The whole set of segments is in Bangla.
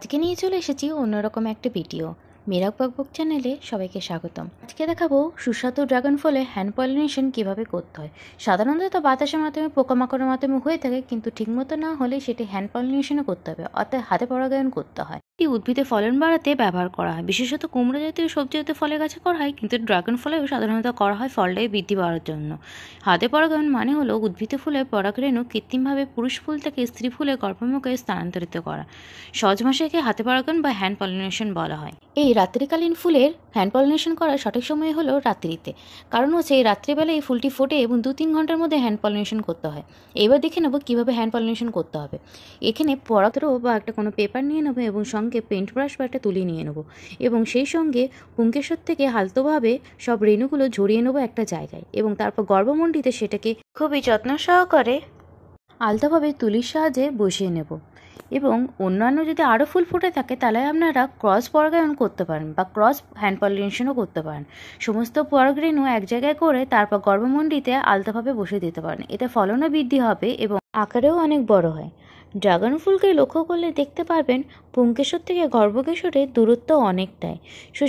আজকে নিয়ে চলে এসেছি অন্যরকম একটা ভিডিও। মেরা বকবক চ্যানেলে সবাইকে স্বাগতম। আজকে দেখাবো সুস্বাদু ড্রাগন ফলে হ্যান্ড পলিনেশন কীভাবে করতে হয়। সাধারণত বাতাসের মাধ্যমে পোকামাকড়ের মাধ্যমে হয়ে থাকে, কিন্তু ঠিকমতো না হলে সেটি হ্যান্ড পলিনেশনও করতে হবে, অর্থাৎ হাতে পরাগায়ন করতে হয়। এটি উদ্ভিদের ফলন বাড়াতে ব্যবহার করা হয়, বিশেষত কুমড়ো জাতীয় সবজি জাতীয় ফলের গাছে করা হয়, কিন্তু ড্রাগন ফলেও সাধারণত করা হয় ফলটাই বৃদ্ধি পাওয়ার জন্য। হাতে পরাগায়ন মানে হলো উদ্ভিদের ফুলের পরাগরেণু কৃত্রিমভাবে পুরুষ ফুল থেকে স্ত্রী ফুলের গর্ভমুখে স্থানান্তরিত করা। সহজ ভাষায় হাতে পরাগায়ন বা হ্যান্ড পলিনেশন বলা হয়। এই রাত্রিকালীন ফুলের হ্যান্ড পলিনেশন করার সঠিক সময় হলো রাত্রিতে, কারণ হচ্ছে এই রাত্রিবেলা এই ফুলটি ফোটে এবং 2-3 ঘন্টার মধ্যে হ্যান্ড পলিনেশন করতে হয়। এবার দেখে নেবো কীভাবে হ্যান্ড পলিনেশন করতে হবে। এখানে পরাগত্র বা একটা কোনো পেপার নিয়ে নেবো এবং সঙ্গে পেন্ট ব্রাশ বা একটা তুলি নিয়ে নেবো এবং সেই সঙ্গে পুঙ্কেশ্বর থেকে হালতোভাবে সব রেণুগুলো ঝরিয়ে নেবো একটা জায়গায় এবং তারপর গর্ভমণ্ডিতে সেটাকে খুবই যত্ন সহকারে আলতোভাবে তুলির সাহায্যে বসিয়ে নেব। এবং অন্যান্য যদি আরও ফুল ফুটে থাকে তাহলে আপনারা ক্রস পরাগায়ন করতে পারেন বা ক্রস হ্যান্ড পলিনেশনও করতে পারেন। সমস্ত পরাগরেণু এক জায়গায় করে তারপর গর্ভমণ্ডিতে আলতোভাবে বসে দিতে পারেন। এতে ফলনও বৃদ্ধি হবে এবং আকারেও অনেক বড় হয়। ড্রাগন ফুলকে লক্ষ্য করলে দেখতে পারবেন পুঙ্কেশ্বর থেকে গর্ভকেশরের দূরত্ব অনেকটাই।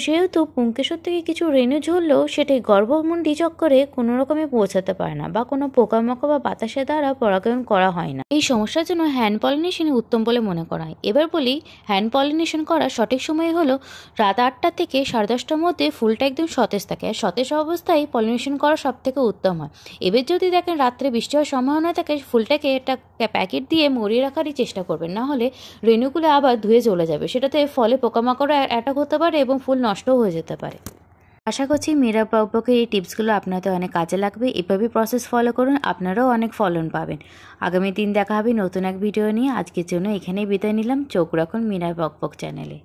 সেহেতু পুঙ্কেশ্বর থেকে কিছু রেণু ঝরলেও সেটি গর্ভমুণ্ডি চক্করে কোনো রকমে পৌঁছাতে পারে না বা কোনো পোকামাকড় বা বাতাসের দ্বারা পরাগায়ন করা হয় না। এই সমস্যার জন্য হ্যান্ড পলিনেশনই উত্তম বলে মনে করা হয়। এবার বলি, হ্যান্ড পলিনেশন করার সঠিক সময় হলো রাত 8টা থেকে 10:30টার মধ্যে ফুলটা একদম সতেজ থাকে, আর সতেজ অবস্থায় পলিনেশন করা সব থেকে উত্তম হয়। এবার যদি দেখেন রাত্রে বৃষ্টি হওয়ার সম্ভাবনা থাকে, ফুলটাকে একটা প্যাকেট দিয়ে মরিয়ে রাখারই চেষ্টা করবেন, না হলে রেণুগুলো আবার ধুয়ে চলে যাবে, সেটাতে ফলে পোকামাকড় অ্যাটাক হতে পারে এবং ফুল নষ্টও হয়ে যেতে পারে। আশা করছি মেরা বকবকের এই টিপসগুলো আপনাদের অনেক কাজে লাগবে। এভাবে প্রসেস ফলো করুন, আপনারাও অনেক ফলন পাবেন। আগামী দিন দেখা হবে নতুন এক ভিডিও নিয়ে। আজকের জন্য এখানেই বিদায় নিলাম। চোখ রাখুন মেরা বকবক চ্যানেলে।